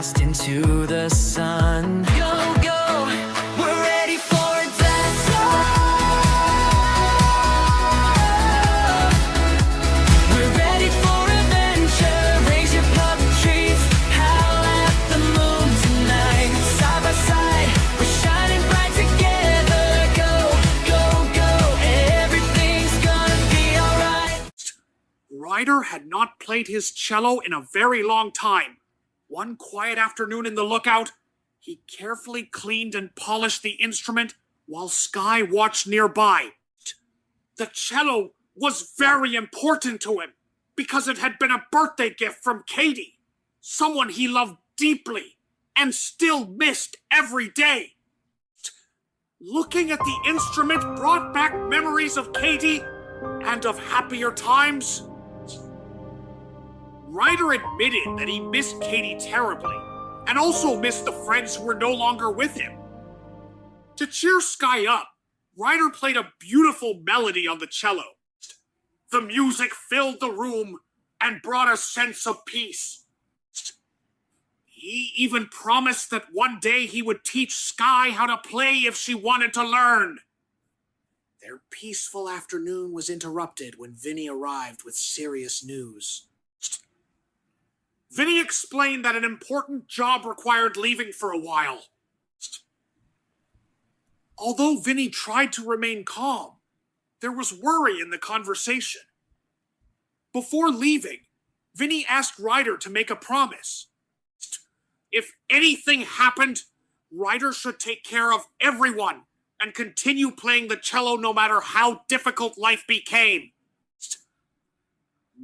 blast into the sun. Go, go, we're ready for adventure. We're ready for adventure. Raise your pup trees, howl at the moon tonight. Side by side, we're shining bright together. Go, go, go, everything's gonna be alright. Ryder had not played his cello in a very long time. One quiet afternoon in the lookout, he carefully cleaned and polished the instrument while Skye watched nearby. The cello was very important to him because it had been a birthday gift from Katie, someone he loved deeply and still missed every day. Looking at the instrument brought back memories of Katie and of happier times. Ryder admitted that he missed Katie terribly, and also missed the friends who were no longer with him. To cheer Skye up, Ryder played a beautiful melody on the cello. The music filled the room and brought a sense of peace. He even promised that one day he would teach Skye how to play if she wanted to learn. Their peaceful afternoon was interrupted when Vinny arrived with serious news. Vinny explained that an important job required leaving for a while. Although Vinny tried to remain calm, there was worry in the conversation. Before leaving, Vinny asked Ryder to make a promise. If anything happened, Ryder should take care of everyone and continue playing the cello no matter how difficult life became.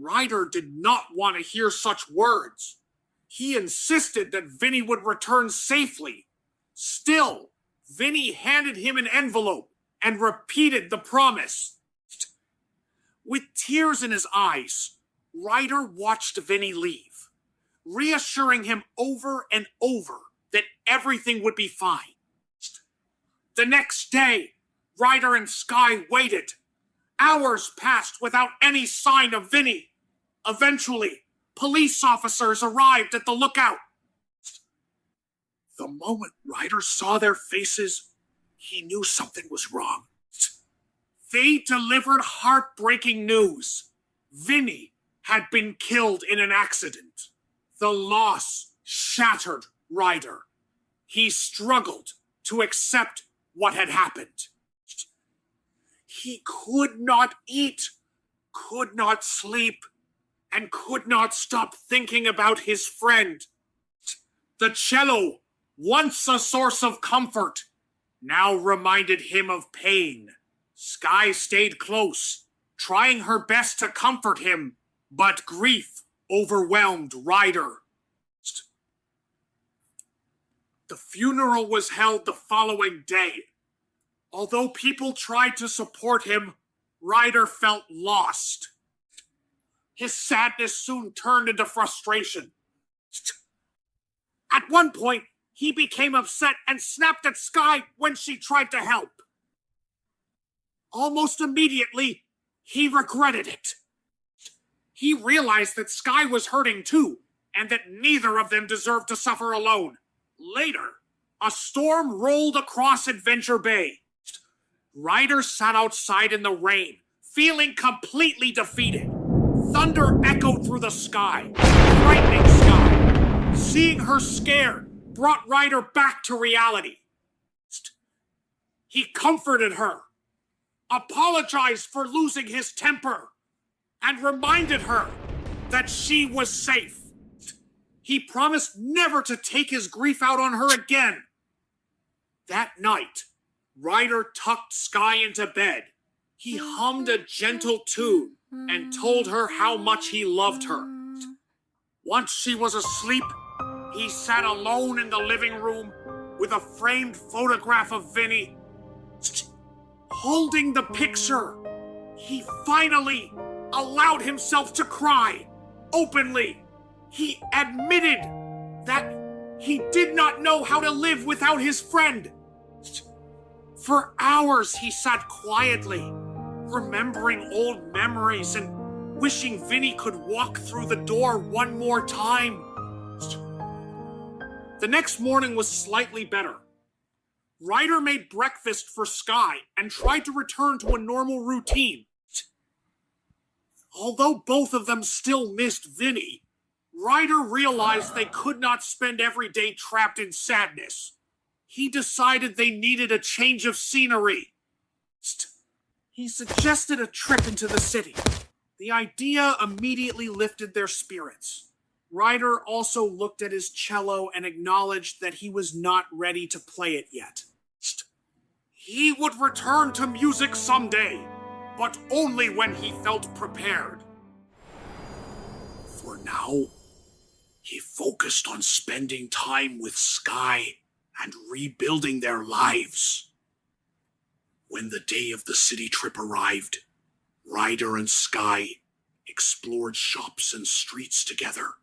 Ryder did not want to hear such words. He insisted that Vinny would return safely. Still, Vinny handed him an envelope and repeated the promise. With tears in his eyes, Ryder watched Vinny leave, reassuring him over and over that everything would be fine. The next day, Ryder and Skye waited. Hours passed without any sign of Vinny. Eventually, police officers arrived at the lookout. The moment Ryder saw their faces, he knew something was wrong. They delivered heartbreaking news. Vinny had been killed in an accident. The loss shattered Ryder. He struggled to accept what had happened. He could not eat, could not sleep, and could not stop thinking about his friend. The cello, once a source of comfort, now reminded him of pain. Skye stayed close, trying her best to comfort him, but grief overwhelmed Ryder. The funeral was held the following day. Although people tried to support him, Ryder felt lost. His sadness soon turned into frustration. At one point, he became upset and snapped at Skye when she tried to help. Almost immediately, he regretted it. He realized that Skye was hurting too, and that neither of them deserved to suffer alone. Later, a storm rolled across Adventure Bay. Ryder sat outside in the rain, feeling completely defeated. Thunder echoed through the sky, frightening Skye. Seeing her scared brought Ryder back to reality. He comforted her, apologized for losing his temper, and reminded her that she was safe. He promised never to take his grief out on her again. That night, Ryder tucked Skye into bed. He hummed a gentle tune and told her how much he loved her. Once she was asleep, he sat alone in the living room with a framed photograph of Vinny. Holding the picture, he finally allowed himself to cry openly. He admitted that he did not know how to live without his friend. For hours he sat quietly, remembering old memories and wishing Vinny could walk through the door one more time. The next morning was slightly better. Ryder made breakfast for Skye and tried to return to a normal routine. Although both of them still missed Vinny, Ryder realized they could not spend every day trapped in sadness. He decided they needed a change of scenery. He suggested a trip into the city. The idea immediately lifted their spirits. Ryder also looked at his cello and acknowledged that he was not ready to play it yet. He would return to music someday, but only when he felt prepared. For now, he focused on spending time with Skye and rebuilding their lives. When the day of the city trip arrived, Ryder and Skye explored shops and streets together.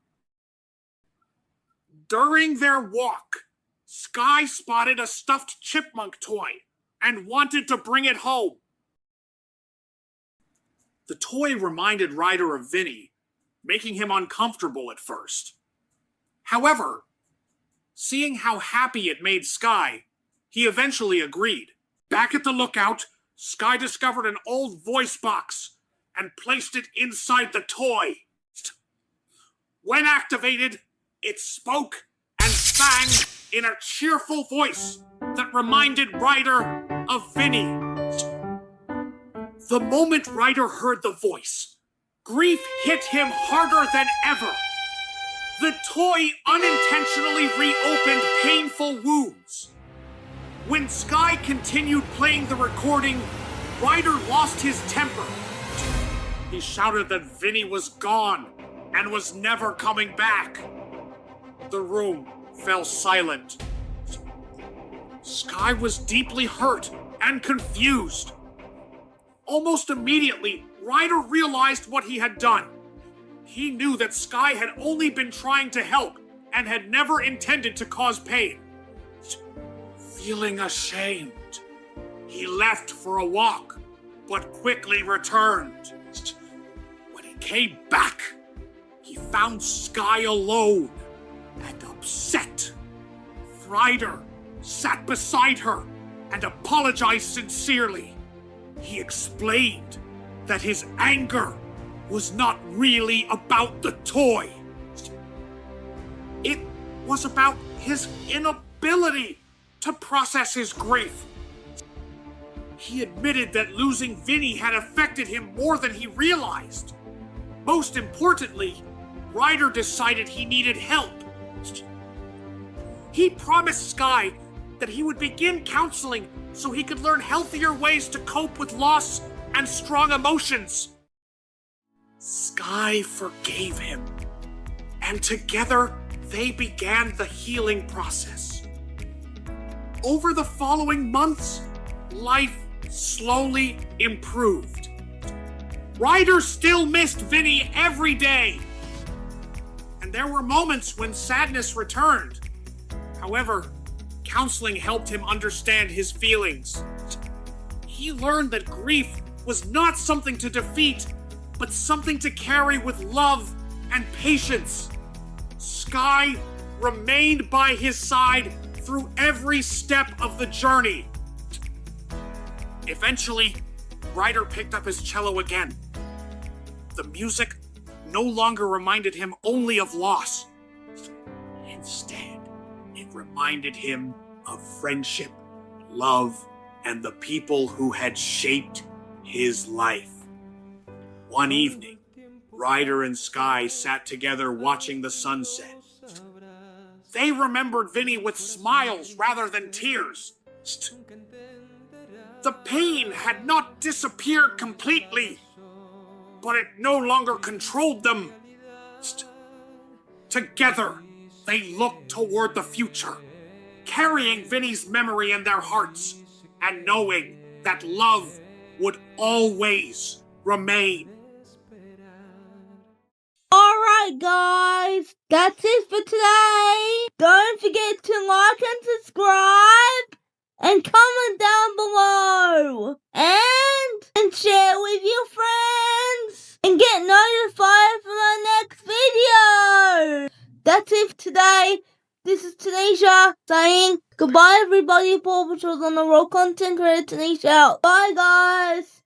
During their walk, Skye spotted a stuffed chipmunk toy and wanted to bring it home. The toy reminded Ryder of Vinny, making him uncomfortable at first. However, seeing how happy it made Skye, he eventually agreed. Back at the lookout, Skye discovered an old voice box and placed it inside the toy. When activated, it spoke and sang in a cheerful voice that reminded Ryder of Vinny. The moment Ryder heard the voice, grief hit him harder than ever. The toy unintentionally reopened painful wounds. When Skye continued playing the recording, Ryder lost his temper. He shouted that Vinny was gone and was never coming back. The room fell silent. Skye was deeply hurt and confused. Almost immediately, Ryder realized what he had done. He knew that Skye had only been trying to help and had never intended to cause pain. Feeling ashamed, he left for a walk, but quickly returned. When he came back, he found Skye alone and upset. Ryder sat beside her and apologized sincerely. He explained that his anger was not really about the toy. It was about his inability to process his grief. He admitted that losing Vinny had affected him more than he realized. Most importantly, Ryder decided he needed help. He promised Skye that he would begin counseling so he could learn healthier ways to cope with loss and strong emotions. Skye forgave him, and together they began the healing process. Over the following months, life slowly improved. Ryder still missed Vinny every day, and there were moments when sadness returned. However, counseling helped him understand his feelings. He learned that grief was not something to defeat, but something to carry with love and patience. Skye remained by his side through every step of the journey. Eventually, Ryder picked up his cello again. The music no longer reminded him only of loss. Instead, it reminded him of friendship, love, and the people who had shaped his life. One evening, Ryder and Skye sat together watching the sunset. They remembered Vinny with smiles rather than tears. The pain had not disappeared completely, but it no longer controlled them. Together, they looked toward the future, carrying Vinny's memory in their hearts, and knowing that love would always remain. Alright guys, that's it for today. Don't forget to like and subscribe and comment down below. And share with your friends. And get notified for my next video. That's it for today. this is Taneasha saying goodbye, everybody. Paw Patrol on the road. Content creator Taneasha out. Bye, guys.